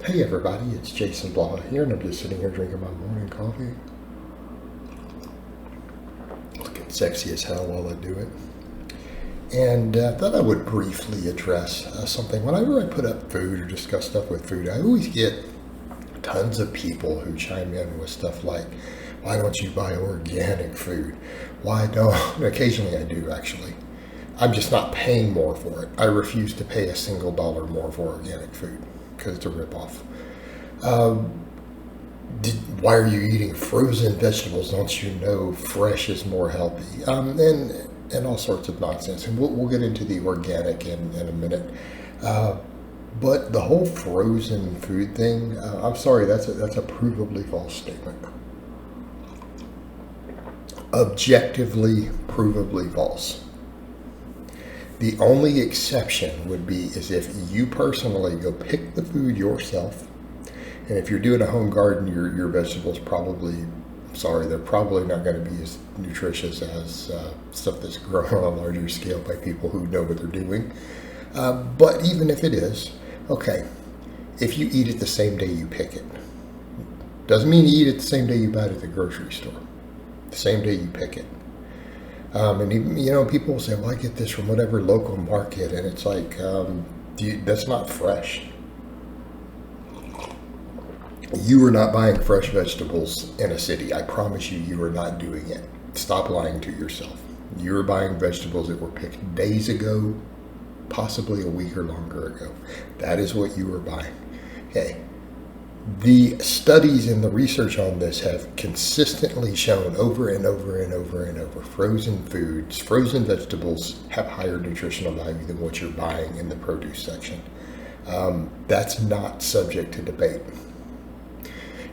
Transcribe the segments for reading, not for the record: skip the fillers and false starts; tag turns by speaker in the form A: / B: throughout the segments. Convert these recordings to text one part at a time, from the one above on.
A: Hey everybody, it's Jason Blaha here, and I'm just sitting here drinking my morning coffee. Looking sexy as hell while I do it. And I thought I would briefly address something. Whenever I put up food or discuss stuff with food, I always get tons of people who chime in with stuff like, why don't you buy organic food? Why don't? Occasionally I do, actually. I'm just not paying more for it. I refuse to pay a single dollar more for organic food because it's a ripoff. Why are you eating frozen vegetables? Don't you know fresh is more healthy? And all sorts of nonsense. And we'll get into the organic in a minute. But the whole frozen food thing, I'm sorry, that's a provably false statement. Objectively, provably false. The only exception would be is if you personally go pick the food yourself. And if you're doing a home garden, your vegetables probably, sorry, they're probably not going to be as nutritious as stuff that's grown on a larger scale by people who know what they're doing. But even if it is, okay, if you eat it the same day you pick it, doesn't mean you eat it the same day you buy it at the grocery store. The same day you pick it. And people will say, well, I get this from whatever local market. And it's like, that's not fresh. You are not buying fresh vegetables in a city. I promise you, you are not doing it. Stop lying to yourself. You are buying vegetables that were picked days ago, possibly a week or longer ago. That is what you are buying. Okay. The studies and the research on this have consistently shown over and over and over and over frozen foods, frozen vegetables have higher nutritional value than what you're buying in the produce section. That's not subject to debate.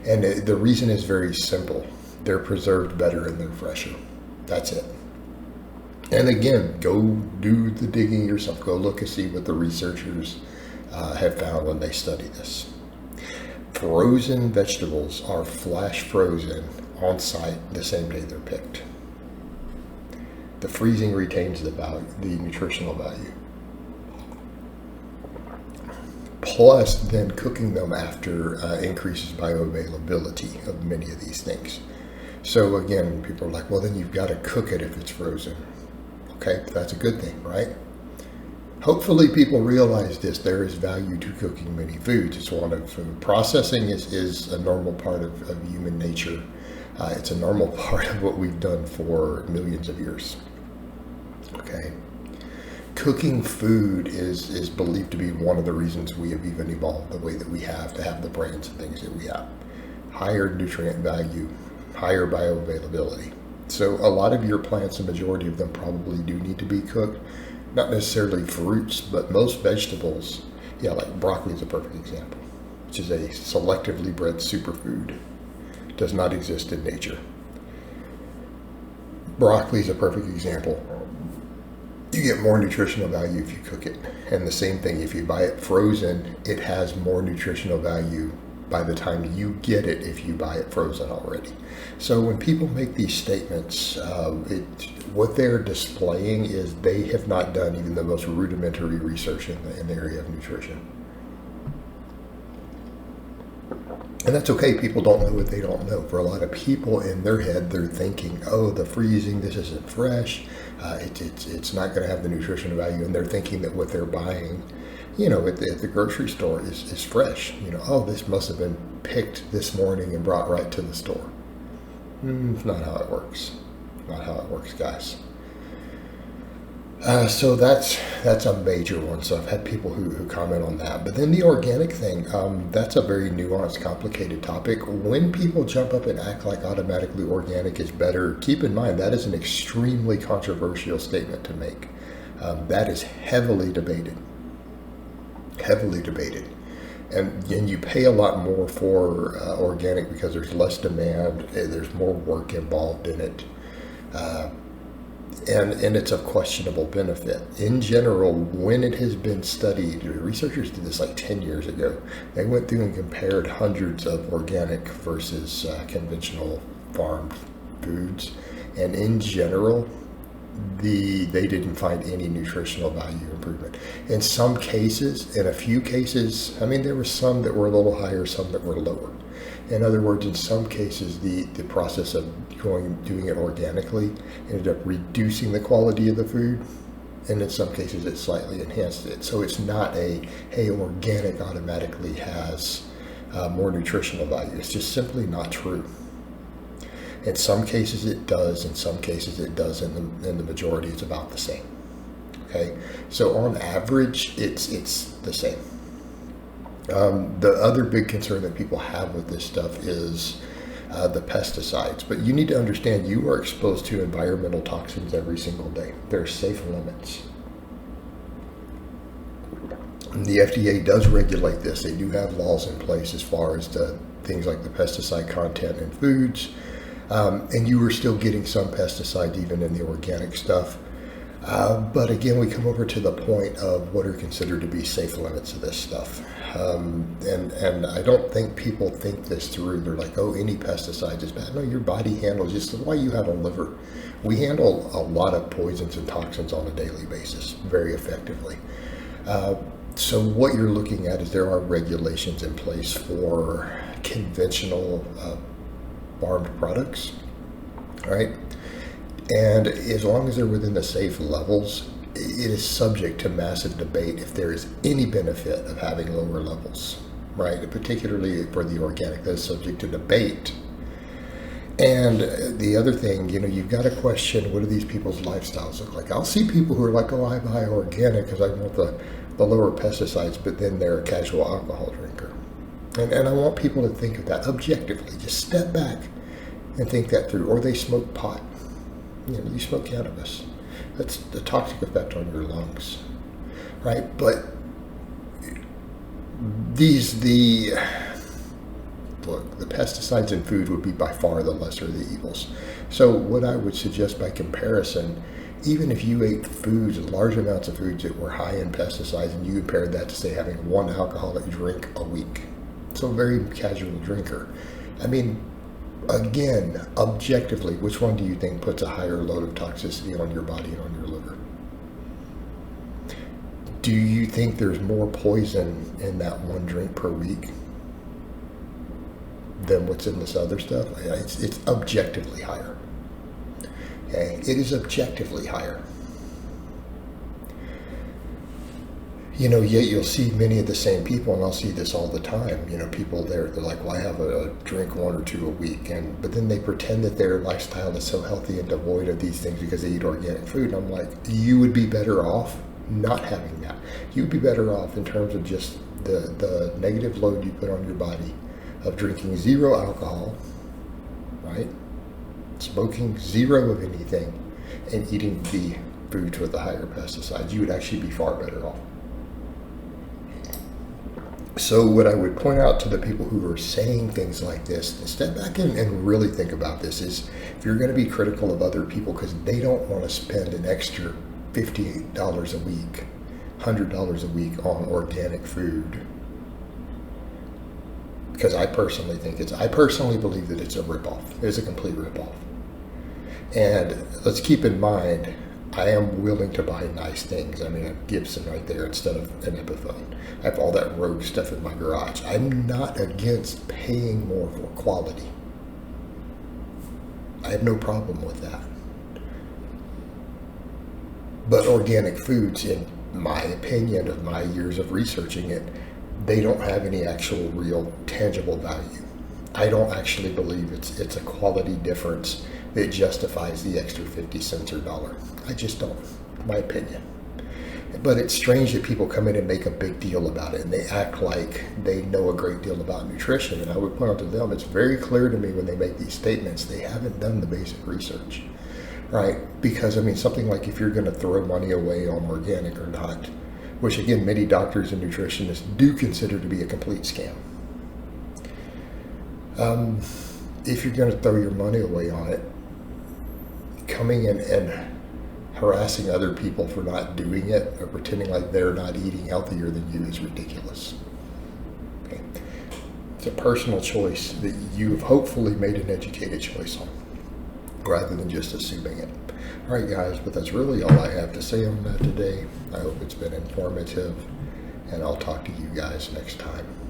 A: And the reason is very simple. They're preserved better and they're fresher. That's it. And again, go do the digging yourself. Go look and see what the researchers have found when they study this. Frozen vegetables are flash frozen on site the same day they're picked. The freezing retains the value, the nutritional value. Plus, then cooking them after increases bioavailability of many of these things. So again, people are like, well, then you've got to cook it if it's frozen. Okay, that's a good thing, right? Hopefully people realize this. There is value to cooking many foods. It's one of processing is a normal part of human nature. It's a normal part of what we've done for millions of years. Okay. Cooking food is believed to be one of the reasons we have even evolved the way that we have to have the brains and things that we have. Higher nutrient value, higher bioavailability. So a lot of your plants, the majority of them probably do need to be cooked. Not necessarily fruits, but most vegetables, like broccoli is a perfect example, which is a selectively bred superfood. Does not exist in nature. Broccoli is a perfect example. You get more nutritional value if you cook it. And the same thing, if you buy it frozen, it has more nutritional value by the time you get it if you buy it frozen already. So when people make these statements, what they're displaying is they have not done even the most rudimentary research in the area of nutrition. And that's okay. People don't know what they don't know. For a lot of people in their head, they're thinking, oh, the freezing, this isn't fresh. It's not going to have the nutritional value. And they're thinking that what they're buying, at the grocery store is fresh. Oh, this must have been picked this morning and brought right to the store. It's not how it works. Not how it works, guys. So that's a major one. So I've had people who comment on that. But then the organic thing, that's a very nuanced, complicated topic. When people jump up and act like automatically organic is better, keep in mind that is an extremely controversial statement to make. That is heavily debated. Heavily debated. And you pay a lot more for organic because there's less demand, there's more work involved in it. And it's of questionable benefit. In general, when it has been studied, researchers did this like 10 years ago. They went through and compared hundreds of organic versus conventional farmed foods. And in general, they didn't find any nutritional value improvement. In some cases, in a few cases, I mean, there were some that were a little higher, some that were lower. In other words, in some cases, the process of doing it organically ended up reducing the quality of the food, and in some cases, it slightly enhanced it. So it's not hey, organic automatically has more nutritional value. It's just simply not true. In some cases it does, in some cases it doesn't, in the majority it's about the same. Okay, so on average it's the same. The other big concern that people have with this stuff is the pesticides. But you need to understand you are exposed to environmental toxins every single day. There are safe limits. And the FDA does regulate this. They do have laws in place as far as the things like the pesticide content in foods. And you are still getting some pesticides even in the organic stuff. But again, we come over to the point of what are considered to be safe limits of this stuff. And I don't think people think this through. They're like, oh, any pesticide is bad. No, your body handles, just why you have a liver. We handle a lot of poisons and toxins on a daily basis very effectively. So what you're looking at is there are regulations in place for conventional farmed products, right? And as long as they're within the safe levels, it is subject to massive debate if there is any benefit of having lower levels, right? Particularly for the organic, that is subject to debate. And the other thing, you've got to question, what do these people's lifestyles look like? I'll see people who are like, oh, I buy organic because I want the lower pesticides, but then they're a casual alcohol drinker. And I want people to think of that objectively. Just step back and think that through. Or they smoke pot. You smoke cannabis. That's the toxic effect on your lungs, right? But the pesticides in food would be by far the lesser of the evils. So what I would suggest by comparison, even if you ate foods, large amounts of foods that were high in pesticides, and you compared that to say having one alcoholic drink a week, so a very casual drinker. I mean, again, objectively, which one do you think puts a higher load of toxicity on your body and on your liver? Do you think there's more poison in that one drink per week than what's in this other stuff? It's objectively higher. Okay, it is objectively higher. Yet you'll see many of the same people, and I'll see this all the time. People they're like, well, I have a drink one or two a week, but then they pretend that their lifestyle is so healthy and devoid of these things because they eat organic food. And I'm like, you would be better off not having that. You'd be better off in terms of just the negative load you put on your body of drinking zero alcohol, right? Smoking zero of anything, and eating the foods with the higher pesticides. You would actually be far better off. So what I would point out to the people who are saying things like this, step back and really think about this, is if you're going to be critical of other people because they don't want to spend an extra $58 a week, $100 a week on organic food, because I personally believe that it's a ripoff. It's a complete ripoff. And let's keep in mind, I am willing to buy nice things. I mean, a Gibson right there instead of an Epiphone. I have all that rogue stuff in my garage. I'm not against paying more for quality. I have no problem with that. But organic foods, in my opinion, of my years of researching it, they don't have any actual real tangible value. I don't actually believe it's a quality difference that justifies the extra 50 cents or $1. I just don't, my opinion. But it's strange that people come in and make a big deal about it, and they act like they know a great deal about nutrition. And I would point out to them, it's very clear to me when they make these statements, they haven't done the basic research, right? Because, I mean, something like if you're going to throw money away on organic or not, which again, many doctors and nutritionists do consider to be a complete scam. If you're going to throw your money away on it, coming in and harassing other people for not doing it or pretending like they're not eating healthier than you is ridiculous. Okay. It's a personal choice that you've hopefully made an educated choice on, rather than just assuming it. All right, guys, but that's really all I have to say on that today. I hope it's been informative, and I'll talk to you guys next time.